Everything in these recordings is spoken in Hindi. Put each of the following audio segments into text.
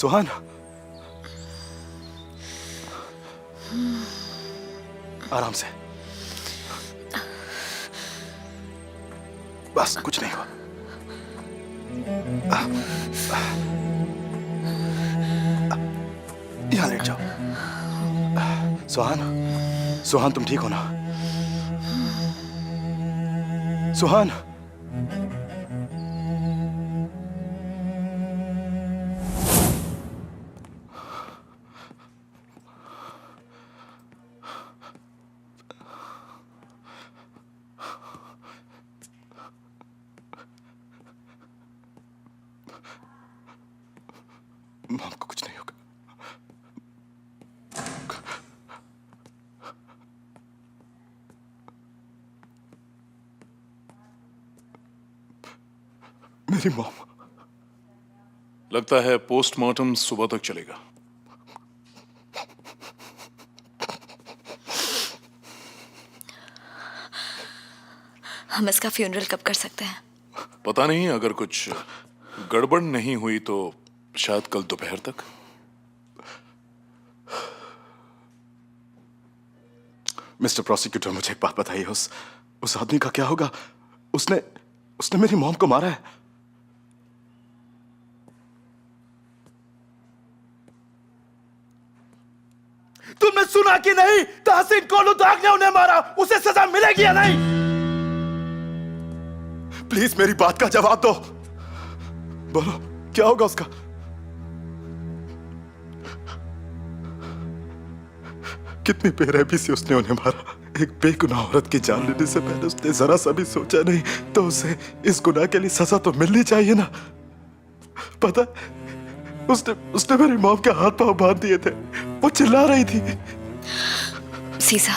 सुहान, आराम से, बस कुछ नहीं हुआ। यहां लेट जाओ। सुहान, सुहान तुम ठीक हो ना? सुहान, मॉम को कुछ नहीं होगा। मेरी मॉम। लगता है पोस्टमार्टम सुबह तक चलेगा। हम इसका फ्यूनरल कब कर सकते हैं? पता नहीं, अगर कुछ गड़बड़ नहीं हुई तो शायद कल दोपहर तक। मिस्टर प्रोसिक्यूटर, मुझे एक बात बताइए, उस आदमी का क्या होगा? उसने मेरी मॉम को मारा है। तुमने सुना कि नहीं? तहसीन कोलुदाग ने उन्हें मारा। उसे सजा मिलेगी या नहीं? प्लीज मेरी बात का जवाब दो। बोलो, क्या होगा उसका? कितनी बेरहमी से उसने उन्हें मारा। एक बेगुनाह औरत की जान लेने से पहले उसने जरा सा भी सोचा नहीं, तो उसे इस गुनाह के लिए सजा तो मिलनी चाहिए ना। पता, उसने मेरी मॉम के हाथ पांव बांध दिए थे। वो चिल्ला रही थी। सीसा,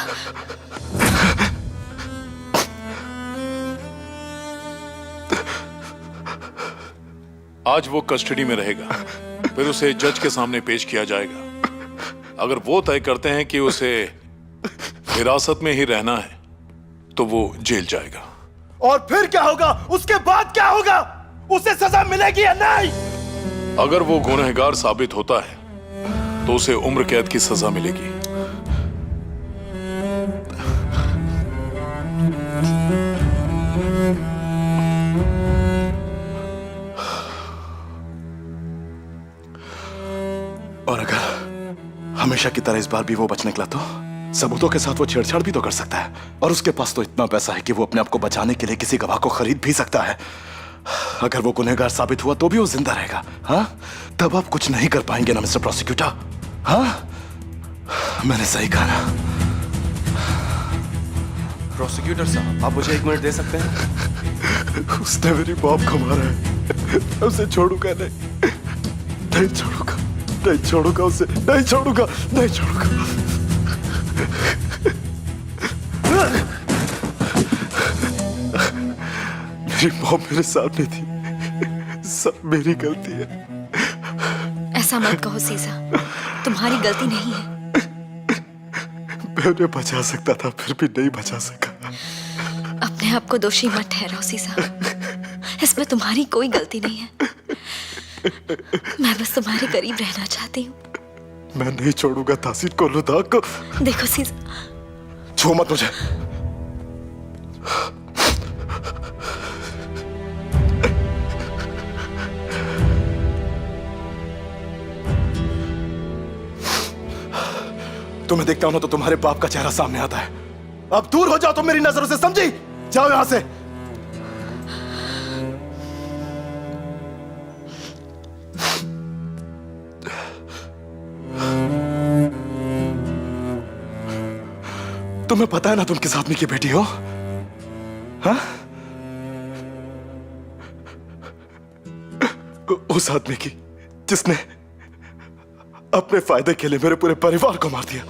आज वो कस्टडी में रहेगा, फिर उसे जज के सामने पेश किया जाएगा। अगर वो तय करते हैं कि उसे हिरासत में ही रहना है तो वो जेल जाएगा। और फिर क्या होगा? उसके बाद क्या होगा? उसे सजा मिलेगी या नहीं? अगर वो गुनहगार साबित होता है तो उसे उम्र कैद की सजा मिलेगी। और अगर हमेशा की तरह इस बार भी वो बच निकला तो सबूतों के साथ वो छेड़छाड़ भी तो कर सकता है। और उसके पास तो इतना पैसा है कि वो अपने आप को बचाने के लिए किसी गवाह को खरीद भी सकता है। अगर वो गुनहगार साबित हुआ तो भी वो जिंदा रहेगा। हाँ, तब आप कुछ नहीं कर पाएंगे ना मिस्टर प्रोसिक्यूटर? हाँ, मैंने सही कहा ना? प्रोसिक्यूटर साहब, आप मुझे 1 मिनट दे सकते हैं? उसने मेरी मॉम को मारा है। मैं उसे छोड़ूंगा नहीं, नहीं छोड़ूंगा, नहीं छोड़ूंगा उसे, नहीं छोड़ूंगा, नहीं छोड़ूंगा। मेरी मॉम मेरे सामने थी, सब मेरी गलती है। ऐसा मत कहो सीसा, तुम्हारी गलती नहीं है। मैं उन्हें बचा सकता था, फिर भी नहीं बचा सका। अपने आप को दोषी मत ठहराओ सीसा, इसमें तुम्हारी कोई गलती नहीं है। मैं बस तुम्हारे करीब रहना चाहती हूँ। मैं नहीं छोड़ूंगा तहसीन कोलुदाग को। देखो सीसा, छू मत मुझे। तुम्हें देखता हूं ना तो तुम्हारे बाप का चेहरा सामने आता है। अब दूर हो जाओ तुम मेरी नजरों से, समझी? जाओ यहां से। तुम्हें पता है ना तुम किस आदमी की बेटी हो? हाँ? उस आदमी की जिसने अपने फायदे के लिए मेरे पूरे परिवार को मार दिया।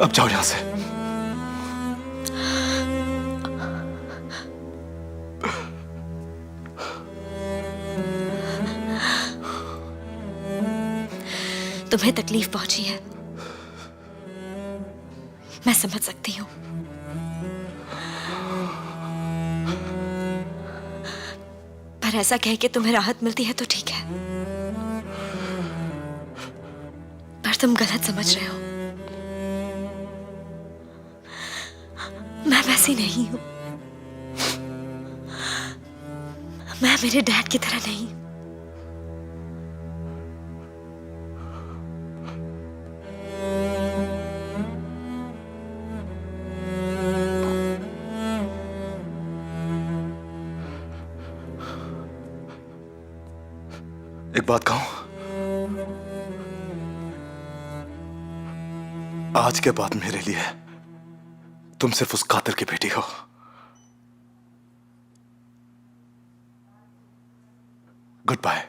अब जाओ यहां से। तुम्हें तकलीफ पहुंची है, मैं समझ सकती हूँ। अगर ऐसा कह के तुम्हें राहत मिलती है तो ठीक है, पर तुम गलत समझ रहे हो। मैं वैसी नहीं हूं। मैं मेरे डैड की तरह नहीं। एक बात कहूं, आज के बाद मेरे लिए तुम सिर्फ उस कातिल की बेटी हो। Good bye.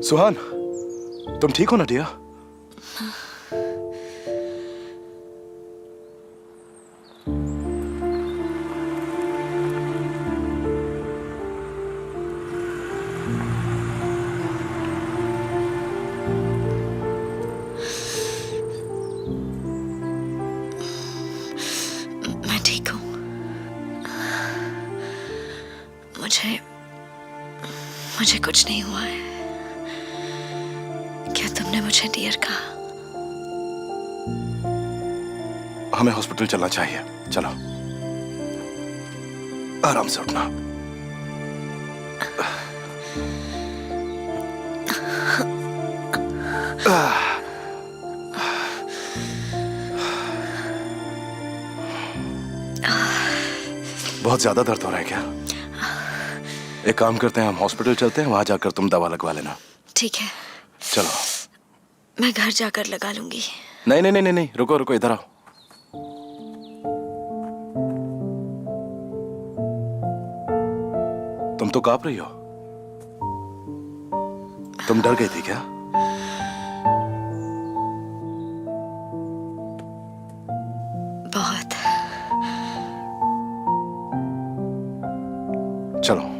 सुहान, तुम ठीक हो ना डिया? मैं ठीक हूं। मुझे कुछ नहीं हुआ है। क्या तुमने मुझे डियर कहा? हमें हॉस्पिटल चलना चाहिए। चलो, आराम से उठना। बहुत ज्यादा दर्द हो रहा है क्या? एक काम करते हैं, हम हॉस्पिटल चलते हैं, वहां जाकर तुम दवा लगवा लेना। ठीक है, चलो। मैं घर जाकर लगा लूंगी। नहीं नहीं नहीं नहीं, रुको रुको, इधर आओ। तुम तो कांप रही हो। तुम डर गई थी क्या? बहुत। चलो।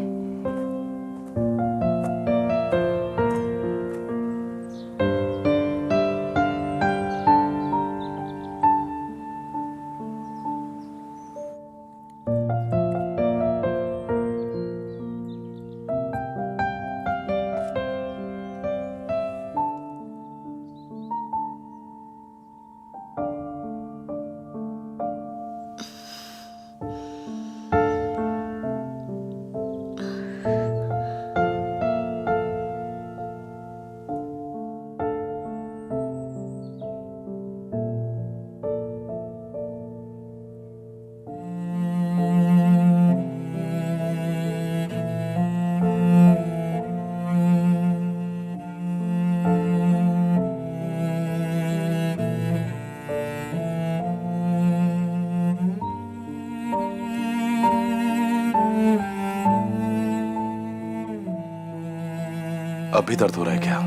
अब भी दर्द हो रहा है क्या?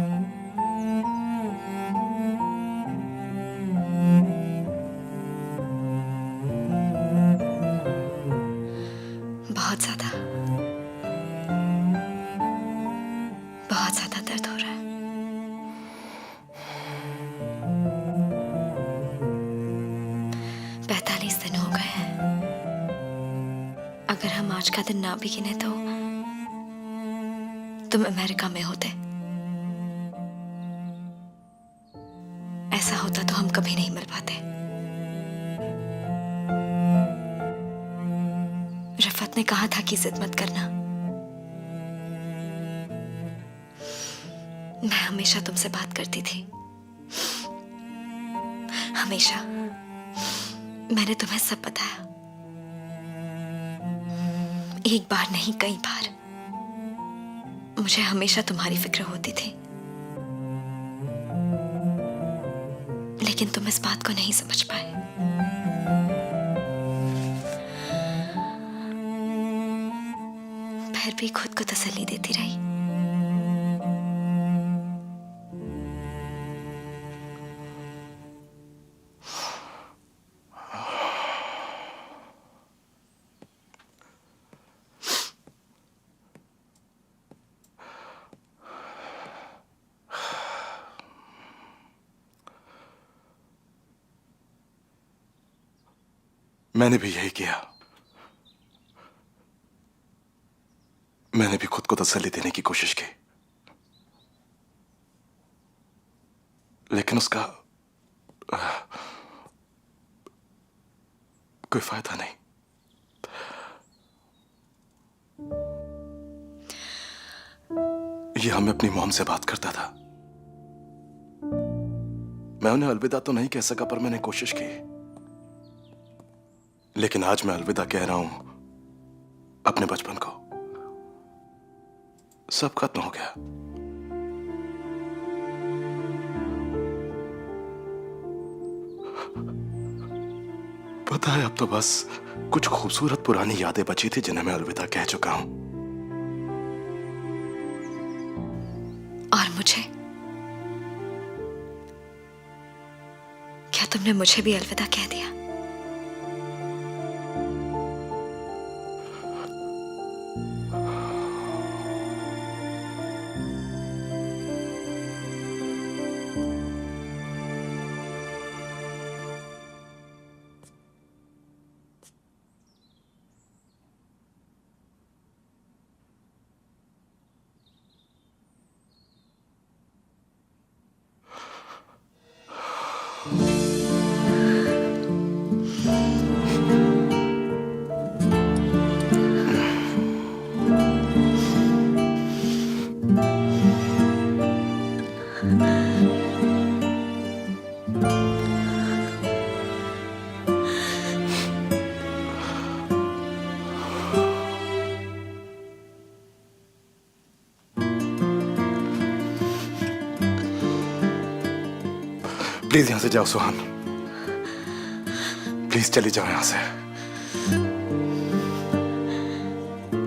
बहुत ज्यादा, बहुत ज्यादा दर्द हो रहा है। पैंतालीस दिन हो गए हैं। अगर हम आज का दिन ना भी गिने तो तुम अमेरिका में होते। ऐसा होता तो हम कभी नहीं मिल पाते। रफत ने कहा था कि जिद मत करना। मैं हमेशा तुमसे बात करती थी, हमेशा। मैंने तुम्हें सब बताया, एक बार नहीं कई बार। मुझे हमेशा तुम्हारी फिक्र होती थी, लेकिन तुम इस बात को नहीं समझ पाए। फिर भी खुद को तसल्ली देती रही। मैंने भी यही किया। मैंने भी खुद को तसल्ली देने की कोशिश की, लेकिन उसका कोई फायदा नहीं। ये हमें अपनी मॉम से बात करता था। मैं उन्हें अलविदा तो नहीं कह सका, पर मैंने कोशिश की। लेकिन आज मैं अलविदा कह रहा हूं अपने बचपन को। सब खत्म हो गया। पता है, अब तो बस कुछ खूबसूरत पुरानी यादें बची थी जिन्हें मैं अलविदा कह चुका हूं। और मुझे? क्या तुमने मुझे भी अलविदा कह दिया? प्लीज यहां से जाओ सुहान। प्लीज चली जाओ यहां से।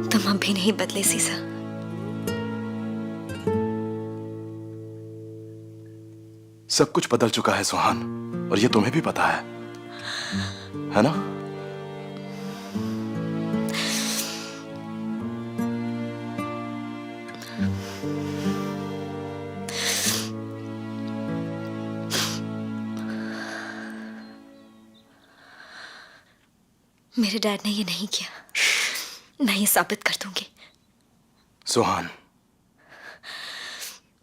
तुम अब भी नहीं बदले सीसा। सब कुछ बदल चुका है सुहान, और ये तुम्हें भी पता है ना? मेरे डैड ने ये नहीं किया। मैं ये साबित कर दूंगी। सुहान,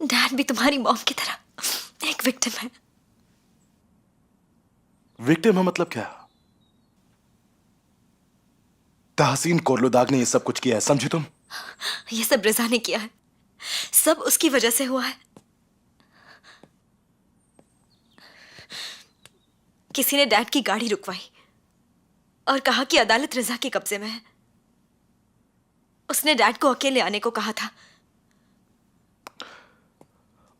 डैड भी तुम्हारी मॉम की तरह एक विक्टिम है। विक्टिम है मतलब क्या? तहसीन कोरलुदाग ने ये सब कुछ किया है, समझी तुम? ये सब रिजा ने किया है। सब उसकी वजह से हुआ है। किसी ने डैड की गाड़ी रुकवाई और कहा कि अदालत रिजा के कब्जे में है। उसने डैड को अकेले आने को कहा था।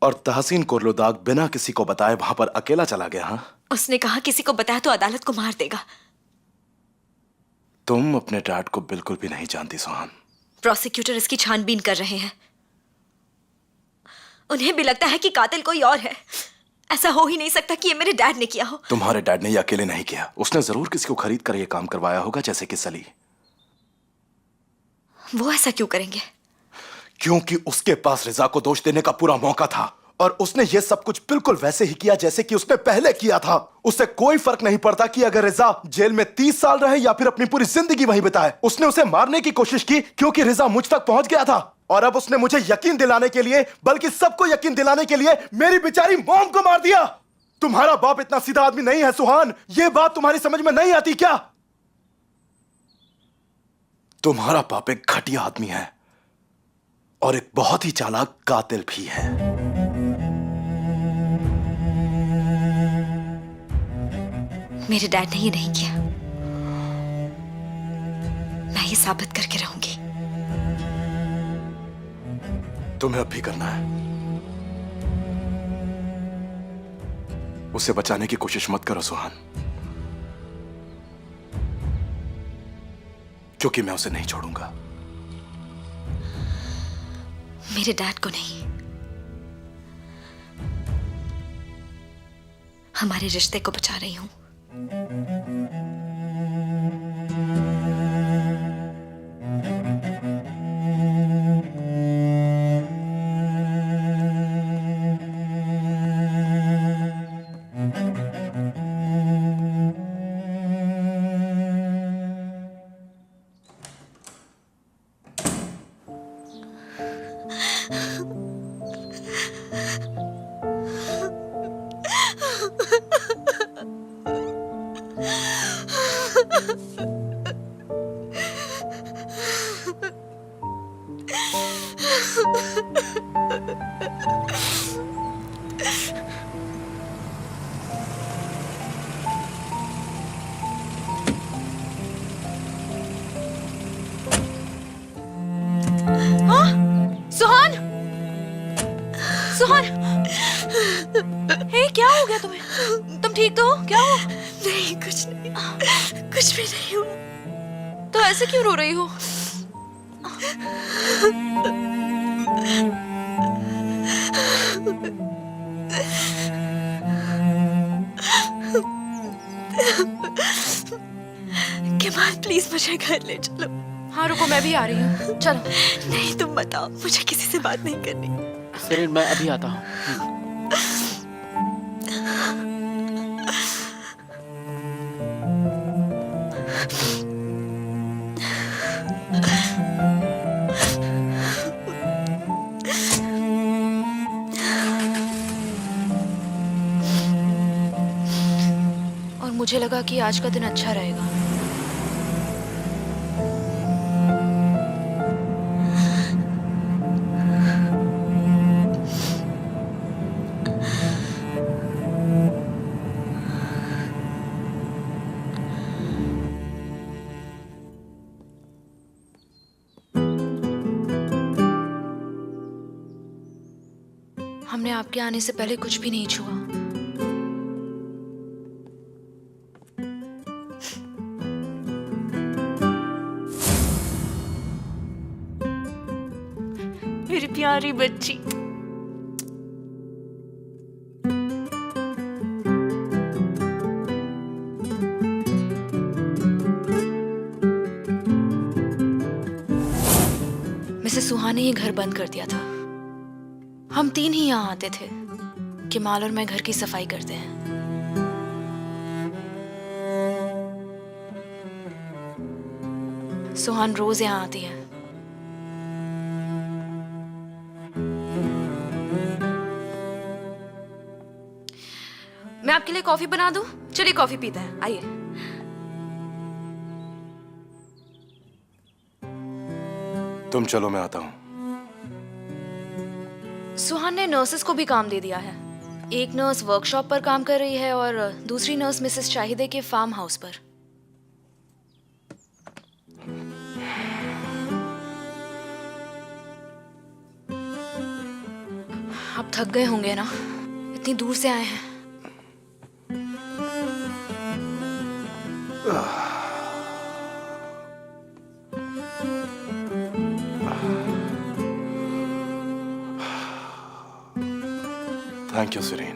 और तहसीन कोरलुदाग बिना किसी को बताए वहां पर अकेला चला गया? हाँ, उसने कहा किसी को बताया तो अदालत को मार देगा। तुम अपने डैड को बिल्कुल भी नहीं जानती सुहान। प्रोसिक्यूटर इसकी छानबीन कर रहे हैं। उन्हें भी लगता है कि कातिल कोई और है। ऐसा हो ही नहीं सकता कि ये मेरे डैड ने किया हो। तुम्हारे डैड ने ये अकेले नहीं किया। उसने जरूर किसी को खरीद कर ये काम करवाया होगा, जैसे कि सली। वो ऐसा क्यों करेंगे? क्योंकि उसके पास रिजा को दोष देने का पूरा मौका था, और उसने ये सब कुछ बिल्कुल वैसे ही किया जैसे कि उसने पहले किया था। उससे कोई फर्क नहीं पड़ता कि अगर रिजा जेल में 30 साल रहे या फिर अपनी पूरी जिंदगी वहीं बिताए। उसने उसे मारने की कोशिश की क्योंकि रिजा मुझ तक पहुंच गया था, और अब उसने मुझे यकीन दिलाने के लिए, बल्कि सबको यकीन दिलाने के लिए, मेरी बेचारी मॉम को मार दिया। तुम्हारा बाप इतना सीधा आदमी नहीं है सुहान। ये बात तुम्हारी समझ में नहीं आती क्या? तुम्हारा बाप एक घटिया आदमी है और एक बहुत ही चालाक कातिल भी है। मेरे डैड ने ये नहीं किया। मैं ये साबित करके रहूंगी। तुम्हें अब भी करना है। उसे बचाने की कोशिश मत करो सुहान, क्योंकि मैं उसे नहीं छोड़ूंगा। मेरे डैड को नहीं, हमारे रिश्ते को बचा रही हूं। सुहान, सुहान, हे क्या हो गया तुम्हें? तुम ठीक तो हो? क्या हो? नहीं, कुछ नहीं, कुछ भी नहीं हुआ। तो ऐसे क्यों रो रही हो? केमाल प्लीज मुझे घर ले चलो। हाँ रुको, मैं भी आ रही हूँ। चलो। नहीं, तुम बताओ, मुझे किसी से बात नहीं करनी। सेरेन, मैं अभी आता हूँ। और मुझे लगा कि आज का दिन अच्छा रहेगा। हमने आपके आने से पहले कुछ भी नहीं छुआ। मेरी प्यारी बच्ची। मिसेस सुहान ने ये घर बंद कर दिया था। हम 3 ही यहाँ आते थे। केमाल और मैं घर की सफाई करते हैं। सुहान रोज यहाँ आती है। मैं आपके लिए कॉफी बना दूं? चलिए कॉफी पीते हैं, आइए। तुम चलो, मैं आता हूं। सुहान ने नर्सेस को भी काम दे दिया है। एक नर्स वर्कशॉप पर काम कर रही है और दूसरी नर्स मिसेस शाहिदे के फार्म हाउस पर। आप थक गए होंगे ना, इतनी दूर से आए हैं। Thank you Surin.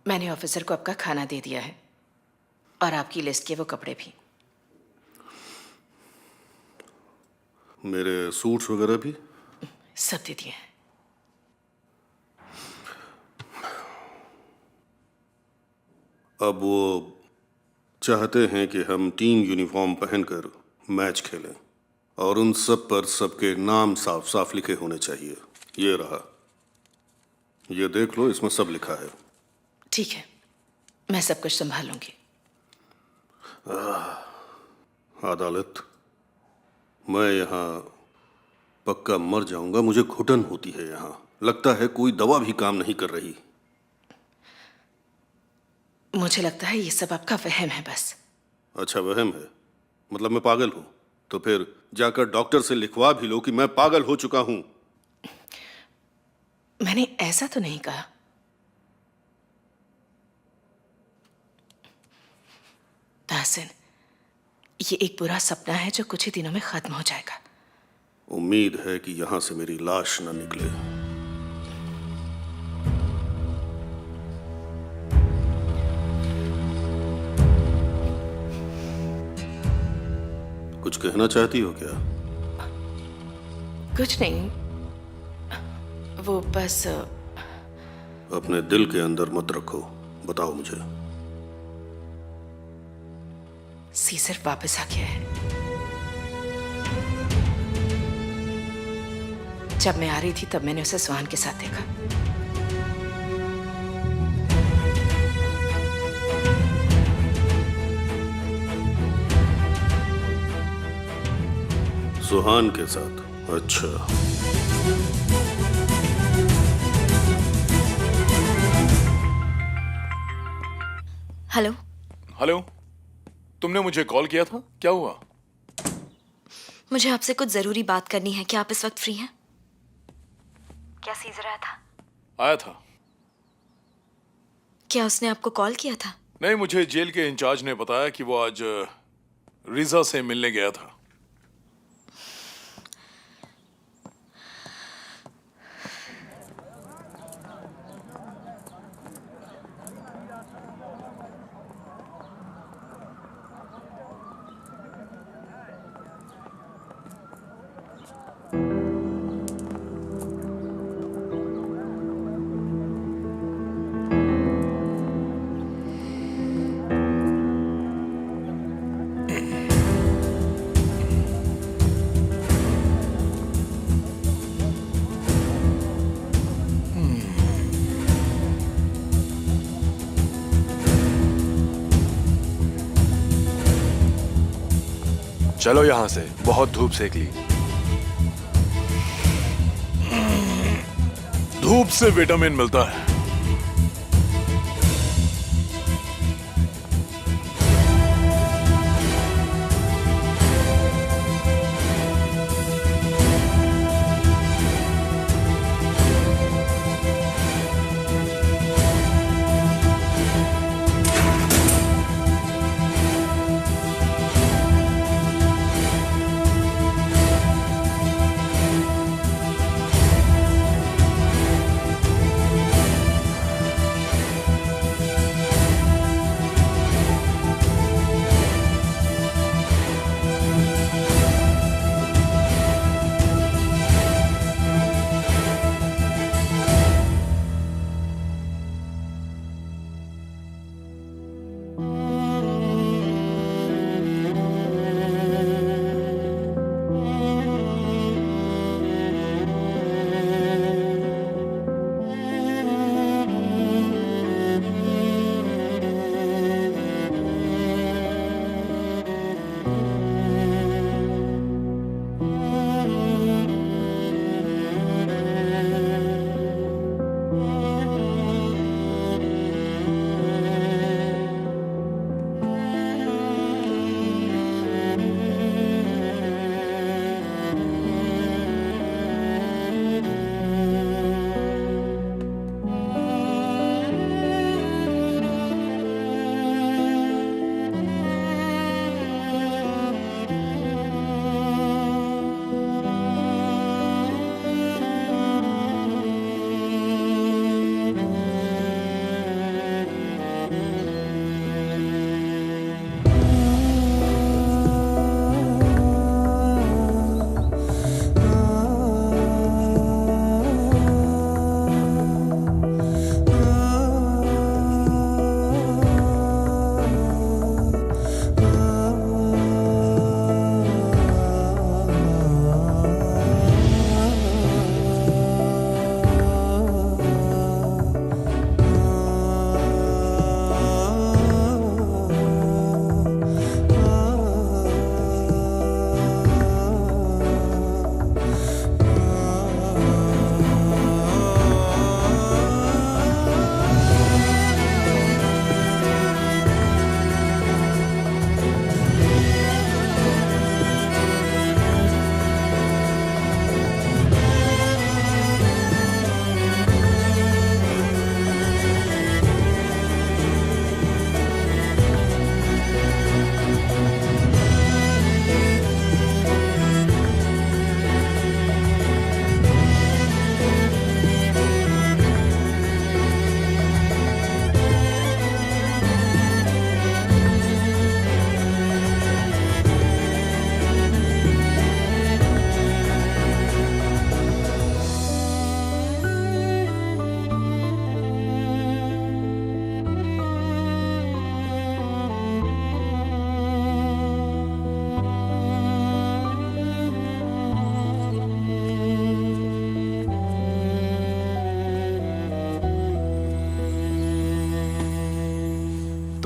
मैंने ऑफिसर को आपका खाना दे दिया है और आपकी लिस्ट के वो कपड़े भी। मेरे सूट्स वगैरह भी सब दे दिए हैं। अब वो चाहते हैं कि हम टीम यूनिफॉर्म पहनकर मैच खेलें और उन सब पर सबके नाम साफ साफ लिखे होने चाहिए। ये रहा, ये देख लो, इसमें सब लिखा है। ठीक है, मैं सब कुछ संभाल लूंगी। अदालत, मैं यहाँ पक्का मर जाऊंगा। मुझे घुटन होती है यहाँ। लगता है कोई दवा भी काम नहीं कर रही। मुझे लगता है ये सब आपका वहम है बस। अच्छा, वहम है? मतलब मैं पागल हूं? तो फिर जाकर डॉक्टर से लिखवा भी लो कि मैं पागल हो चुका हूं। मैंने ऐसा तो नहीं कहा। ताहसिन, ये एक बुरा सपना है जो कुछ ही दिनों में खत्म हो जाएगा। उम्मीद है कि यहां से मेरी लाश न निकले। कहना चाहती हो क्या? कुछ नहीं, वो बस अपने दिल के अंदर मत रखो, बताओ मुझे। सीजर वापस आ गया है। जब मैं आ रही थी तब मैंने उसे स्वान के साथ देखा। सुहान के साथ? अच्छा। हेलो। हेलो, तुमने मुझे कॉल किया था, क्या हुआ? मुझे आपसे कुछ जरूरी बात करनी है। क्या आप इस वक्त फ्री हैं? क्या सीजर आया था? आया था। क्या उसने आपको कॉल किया था? नहीं, मुझे जेल के इंचार्ज ने बताया कि वो आज रीजा से मिलने गया था। चलो यहाँ से, बहुत धूप सेक ली। धूप से विटामिन मिलता है।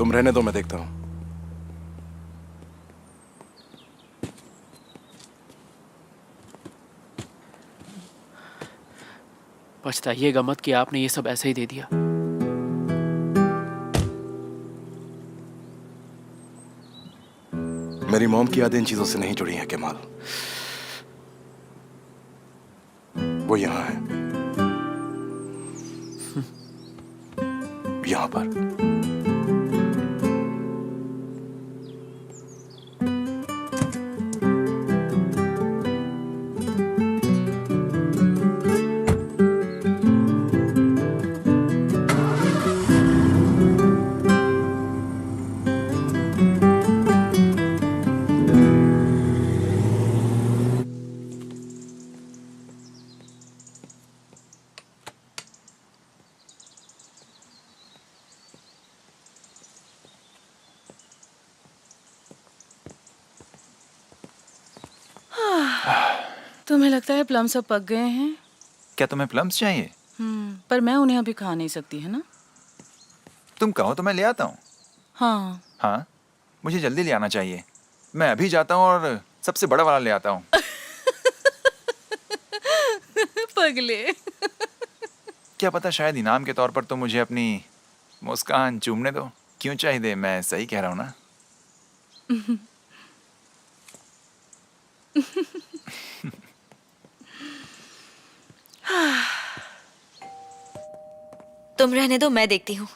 तुम रहने दो, मैं देखता हूं। पछताइएगा मत कि आपने ये सब ऐसे ही दे दिया। मेरी मॉम की यादें इन चीजों से नहीं जुड़ी हैं केमाल। वो यहां है, यहां पर। तुम्हें लगता है प्लम्स अब पक गए हैं? क्या तुम्हें प्लम्स चाहिए? पर मैं उन्हें अभी खा नहीं सकती, है ना? तुम कहो तो मैं ले आता हूँ। हाँ। हाँ, मुझे जल्दी ले आना चाहिए। मैं अभी जाता हूँ और सबसे बड़ा वाला ले आता हूँ। पगले। क्या पता शायद इनाम के तौर पर तुम मुझे अपनी मुस्कान चूमने दो। क्यों चाहिए? मैं सही कह रहा हूँ ना? तुम रहने दो, मैं देखती हूँ।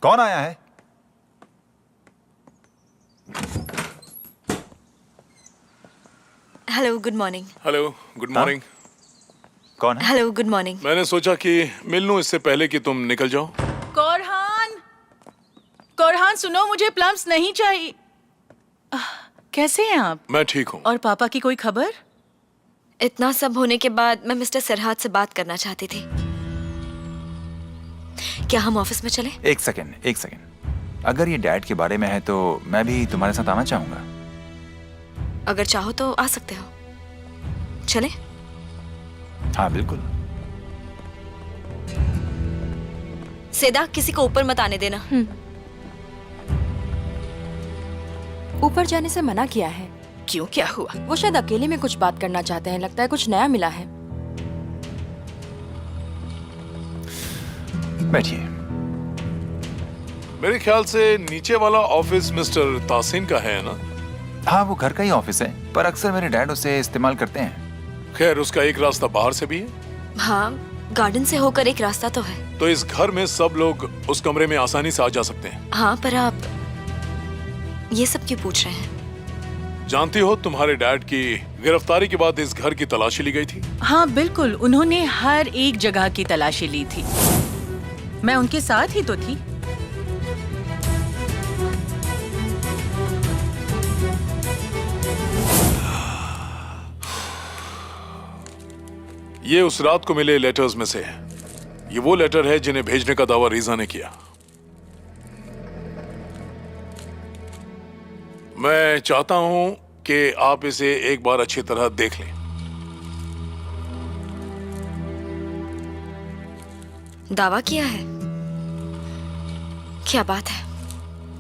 कौन आया है? Hello, good morning. Hello, good morning. कौन है? Hello, good morning. मैंने सोचा कि मिल लूं इससे पहले कि तुम निकल जाओ। कोरहान, कोरहान सुनो, मुझे प्लम्स नहीं चाहिए। कैसे हैं आप? मैं ठीक हूँ। और पापा की कोई खबर? इतना सब होने के बाद मैं मिस्टर सरहाद से बात करना चाहती थी। क्या हम ऑफिस में चले? एक सेकंड। अगर ये डैड के बारे में है तो मैं भी तुम्हारे साथ आना चाहूंगा। अगर चाहो तो आ सकते हो। चले? हाँ बिल्कुल। सेदा, किसी को ऊपर मत आने देना। ऊपर जाने से मना किया है। क्यों, क्या हुआ? वो शायद अकेले में कुछ बात करना चाहते हैं। लगता है कुछ नया मिला है। बैठिए। मेरे ख्याल से नीचे वाला ऑफिस मिस्टर तासीन का है ना? हाँ, वो घर का ही ऑफिस है, पर अक्सर मेरे डैड उसे इस्तेमाल करते हैं। खैर, उसका एक रास्ता बाहर से भी है। हाँ, गार्डन से होकर एक रास्ता तो है। तो इस घर में सब लोग उस कमरे में आसानी से आ जा सकते हैं। हाँ, पर आप ये सब क्यों पूछ रहे हैं? जानती हो, तुम्हारे डैड की गिरफ्तारी के बाद इस घर की तलाशी ली गई थी। हाँ बिल्कुल, उन्होंने हर एक जगह की तलाशी ली थी। मैं उनके साथ ही तो थी। ये उस रात को मिले लेटर्स में से है। ये वो लेटर है जिन्हें भेजने का दावा रीजा ने किया। मैं चाहता हूं कि आप इसे एक बार अच्छी तरह देख लें। दावा किया है? क्या बात है?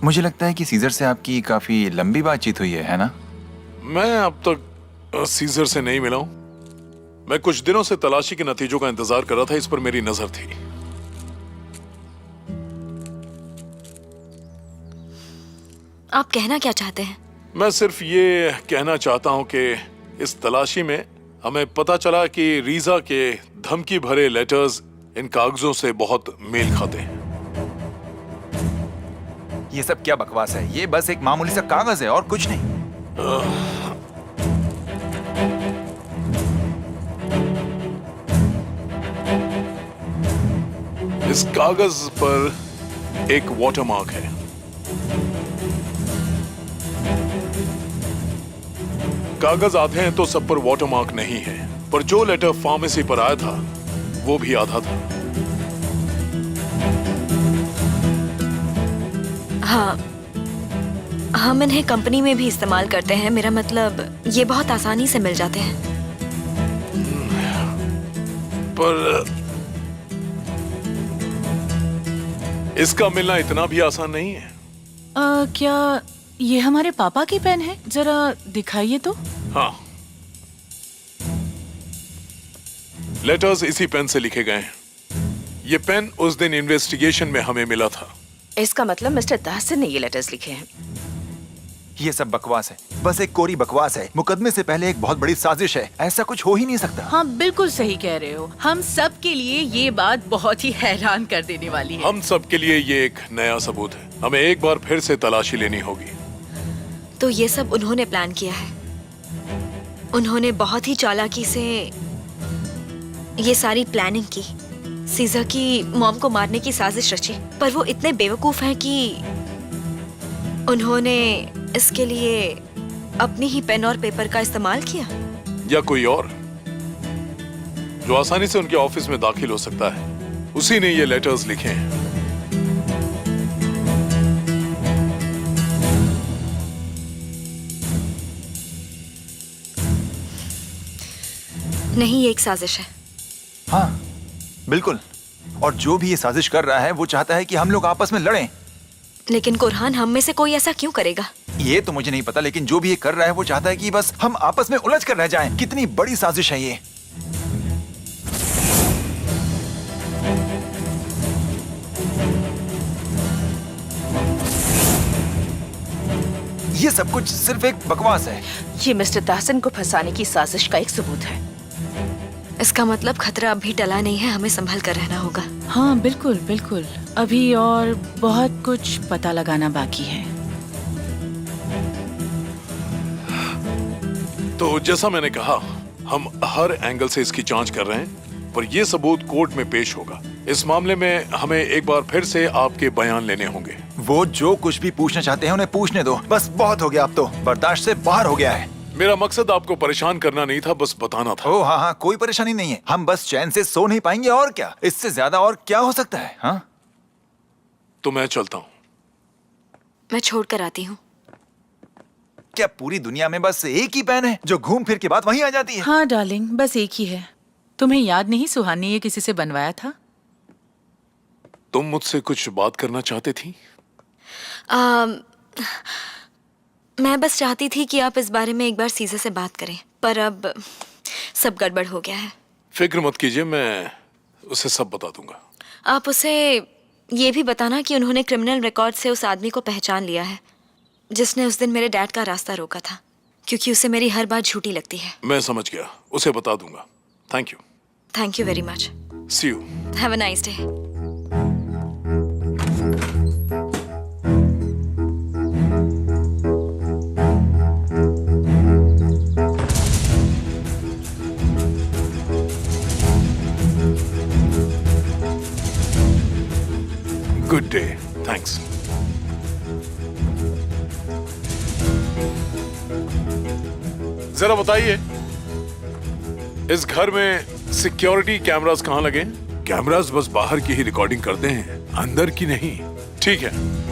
मुझे लगता है कि सीजर से आपकी काफी लंबी बातचीत हुई है ना? मैं अब तक सीजर से नहीं मिला हूं। मैं कुछ दिनों से तलाशी के नतीजों का इंतजार कर रहा था, इस पर मेरी नजर थी। आप कहना क्या चाहते हैं? मैं सिर्फ ये कहना चाहता हूं कि इस तलाशी में हमें पता चला कि रीजा के धमकी भरे लेटर्स इन कागजों से बहुत मेल खाते हैं। ये सब क्या बकवास है? ये बस एक मामूली सा कागज है और कुछ नहीं। इस कागज पर एक वाटरमार्क है। कागज आधे हैं तो सब पर वाटरमार्क नहीं है, पर जो लेटर फार्मेसी पर आया था वो भी आधा था। हाँ, हम इन्हें कंपनी में भी इस्तेमाल करते हैं। मेरा मतलब ये बहुत आसानी से मिल जाते हैं। पर इसका मिलना इतना भी आसान नहीं है। क्या ये हमारे पापा की पेन है? जरा दिखाइए तो। हाँ, लेटर्स इसी पेन से लिखे गए हैं। ये पेन उस दिन इन्वेस्टिगेशन में हमें मिला था। इसका मतलब मिस्टर ताहसिन ने ये लेटर्स लिखे हैं। ये सब बकवास है, बस एक कोरी बकवास है। मुकदमे से पहले एक बहुत बड़ी साजिश है। ऐसा कुछ हो ही नहीं सकता। हाँ बिल्कुल सही कह रहे हो। हम सब के लिए ये बात बहुत ही हैरान कर देने वाली है। हम सब के लिए ये एक नया सबूत है। हमें एक बार फिर से तलाशी लेनी होगी। तो ये सब उन्होंने प्लान किया है। उन्होंने बहुत ही चालाकी से ये सारी प्लानिंग की। सीज़र की मॉम को मारने की साजिश रची, पर वो इतने बेवकूफ हैं कि उन्होंने इसके लिए अपनी ही पेन और पेपर का इस्तेमाल किया। या कोई और जो आसानी से उनके ऑफिस में दाखिल हो सकता है, उसी ने ये लेटर्स लिखे हैं। नहीं, ये एक साजिश है। हाँ बिल्कुल। और जो भी ये साजिश कर रहा है वो चाहता है कि हम लोग आपस में लड़ें। लेकिन कुरहान, हम में से कोई ऐसा क्यों करेगा? ये तो मुझे नहीं पता, लेकिन जो भी ये कर रहा है वो चाहता है कि बस हम आपस में उलझ कर रह जाएं। कितनी बड़ी साजिश है ये। ये सब कुछ सिर्फ एक बकवास है। ये मिस्टर ताहसिन को फंसाने की साजिश का एक सबूत है। इसका मतलब खतरा अभी टला नहीं है, हमें संभल कर रहना होगा। हाँ बिल्कुल बिल्कुल, अभी और बहुत कुछ पता लगाना बाकी है। तो जैसा मैंने कहा, हम हर एंगल से इसकी जांच कर रहे हैं, पर यह सबूत कोर्ट में पेश होगा। इस मामले में हमें एक बार फिर से आपके बयान लेने होंगे। वो जो कुछ भी पूछना चाहते हैं उन्हें पूछने दो। बस बहुत हो गया, अब तो बर्दाश्त से बाहर हो गया है। मेरा मकसद आपको परेशान करना नहीं था, बस बताना था। ओह हाँ, कोई परेशानी नहीं है। हम बस चैन से सो नहीं पाएंगे, और क्या, इससे ज्यादा और क्या हो सकता है। हाँ तो मैं चलता हूँ। मैं छोड़ कर आती हूँ। क्या पूरी दुनिया में बस एक ही पेन है जो घूम फिर के बाद वहीं आ जाती है? हाँ डार्लिंग, बस एक ही है। तुम्हें याद नहीं सुहानी ने ये किसी से बनवाया था? तुम मुझसे कुछ बात करना चाहती थी? मैं बस चाहती थी कि आप इस बारे में एक बार सीज़र से बात करें, पर अब सब गड़बड़ हो गया है। फिक्र मत कीजिए, मैं उसे सब बता दूंगा। आप उसे ये भी बताना कि उन्होंने क्रिमिनल रिकॉर्ड से उस आदमी को पहचान लिया है जिसने उस दिन मेरे डैड का रास्ता रोका था, क्योंकि उसे मेरी हर बात झूठी लगती है। मैं समझ गया, उसे बता दूंगा। Thank you. Thank you very much. See you. Have a nice day. Good day. Thanks. जरा बताइए, इस घर में सिक्योरिटी कैमरास कहाँ लगे? कैमरास बस बाहर की ही रिकॉर्डिंग करते हैं, अंदर की नहीं। ठीक है।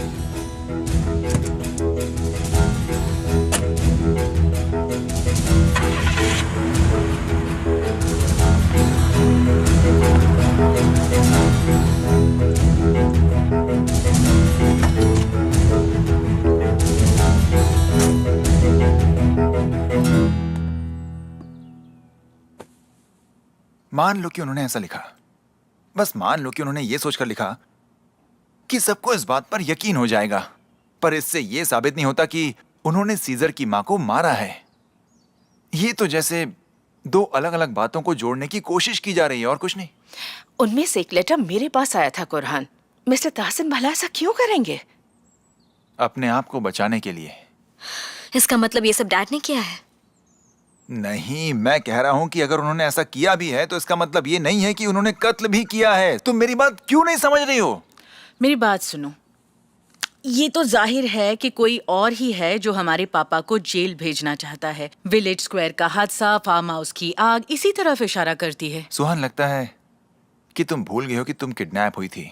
मान लो कि उन्होंने ऐसा लिखा, बस मान लो कि उन्होंने ये सोचकर लिखा कि सबको इस बात पर यकीन हो जाएगा, पर इससे ये साबित नहीं होता कि उन्होंने सीजर की मां को मारा है। ये तो जैसे दो अलग अलग बातों को जोड़ने की कोशिश की जा रही है, और कुछ नहीं। उनमें से एक लेटर मेरे पास आया था कुरहान। मिस्टर ताहसिन भला ऐसा क्यों करेंगे? अपने आप को बचाने के लिए। इसका मतलब ये सब डैड ने किया है? नहीं, मैं कह रहा हूं कि अगर उन्होंने ऐसा किया भी है तो इसका मतलब ये नहीं है कि उन्होंने कत्ल भी किया है। तुम मेरी बात क्यों नहीं समझ रही हो? मेरी बात सुनो, ये तो जाहिर है कि कोई और ही है जो हमारे पापा को जेल भेजना चाहता है। विलेज स्क्वायर का हादसा, फार्म हाउस की आग इसी तरफ इशारा करती है। सुहान, लगता है कि तुम भूल गए हो कि तुम किडनैप हुई थी,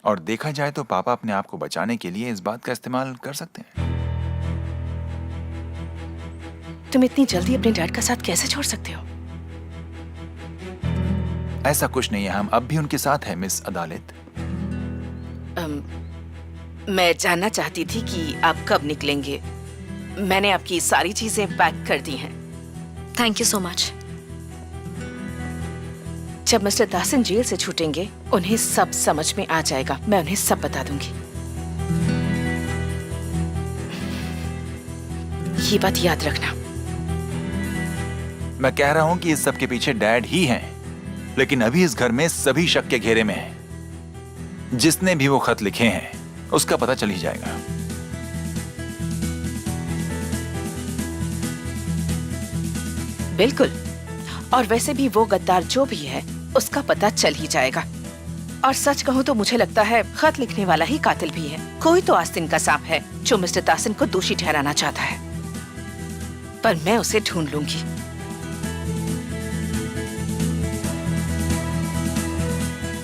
और देखा जाए तो पापा अपने आप को बचाने के लिए इस बात का इस्तेमाल कर सकते हैं। तुम इतनी जल्दी अपने डैड का साथ कैसे छोड़ सकते हो? ऐसा कुछ नहीं है, हम अब भी उनके साथ हैं मिस अदालत। मैं जानना चाहती थी कि आप कब निकलेंगे। मैंने आपकी सारी चीजें पैक कर दी हैं। Thank you so much. जब मिस्टर दासन जेल से छूटेंगे उन्हें सब समझ में आ जाएगा। मैं उन्हें सब बता दूंगी। ये बात याद रखना। मैं कह रहा हूं कि इस सब के पीछे डैड ही हैं, लेकिन अभी इस घर में सभी शक के घेरे में हैं। जिसने भी वो खत लिखे हैं उसका पता चल ही जाएगा। बिल्कुल। और वैसे भी वो गद्दार जो भी है उसका पता चल ही जाएगा। और सच कहूं तो मुझे लगता है खत लिखने वाला ही कातिल भी है। कोई तो आस्तीन का सांप है जो मिस्टर दासन को दोषी ठहराना चाहता है, पर मैं उसे ढूंढ लूंगी।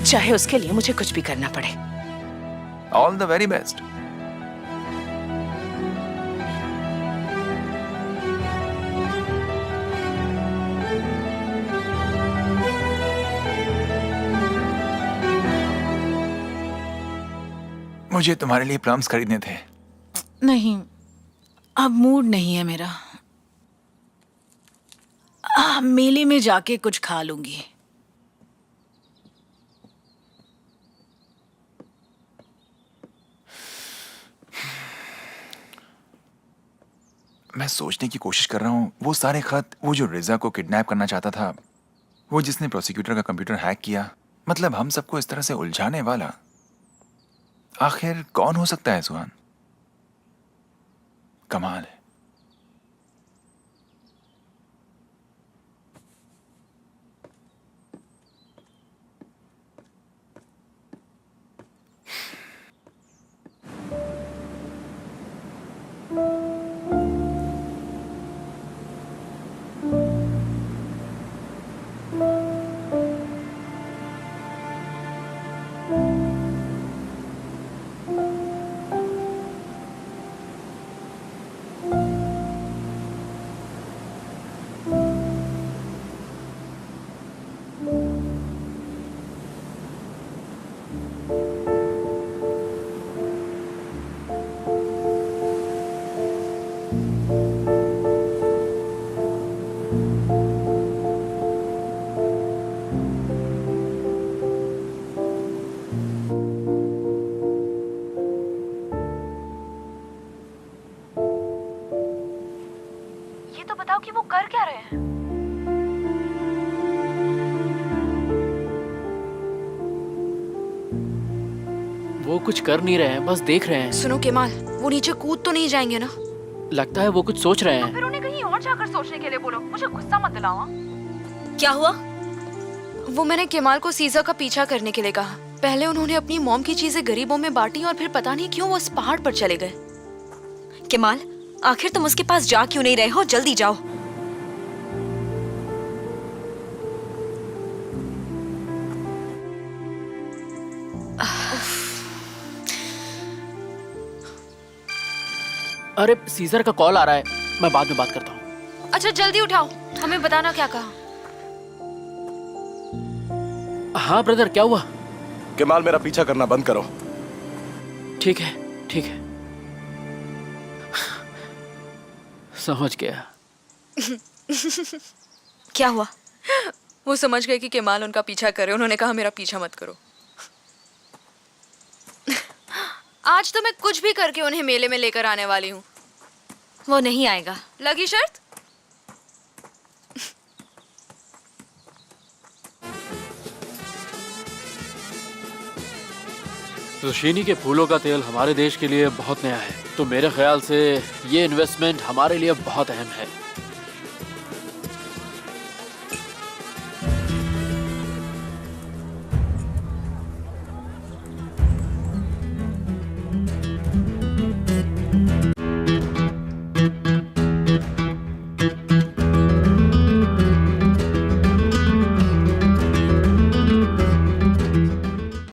चाहे उसके लिए मुझे कुछ भी करना पड़े। All the very best. मुझे तुम्हारे लिए प्लम्स खरीदने थे। नहीं, अब मूड नहीं है मेरा। मेले में जाके कुछ खा लूंगी। मैं सोचने की कोशिश कर रहा हूँ, वो सारे खत, वो जो रिजा को किडनैप करना चाहता था, वो जिसने प्रोसिक्यूटर का कंप्यूटर हैक किया, मतलब हम सबको इस तरह से उलझाने वाला, आखिर कौन हो सकता है सुहान? कमाल है। बताओ कि वो कर क्या रहे हैं। वो कुछ कर नहीं रहे हैं, बस देख रहे हैं। सुनो केमाल, वो नीचे कूद तो नहीं जाएंगे ना? लगता है वो कुछ सोच रहे हैं। फिर उन्हें कहीं और जाकर सोचने के लिए बोलो, मुझे गुस्सा मत दिलाओ। क्या हुआ? वो मैंने केमाल को सीजा का पीछा करने के लिए कहा। पहले उन्होंने अपनी मॉम की चीजें गरीबों में बांटी और फिर पता नहीं क्यों वो उस पहाड़ पर चले गए। केमाल, आखिर तुम उसके पास जा क्यों नहीं रहे हो? जल्दी जाओ। अरे सीजर का कॉल आ रहा है, मैं बाद में बात करता हूँ। अच्छा जल्दी उठाओ, हमें बताना क्या कहा। हाँ ब्रदर, क्या हुआ? केमाल, मेरा पीछा करना बंद करो। ठीक है, ठीक है, समझ गया। क्या हुआ? वो समझ गए कि केमाल उनका पीछा करे। उन्होंने कहा मेरा पीछा मत करो। आज तो मैं कुछ भी करके उन्हें मेले में लेकर आने वाली हूँ। वो नहीं आएगा। लगी शर्त? ज़ुशीनी के फूलों का तेल हमारे देश के लिए बहुत नया है, तो मेरे ख्याल से ये इन्वेस्टमेंट हमारे लिए बहुत अहम है।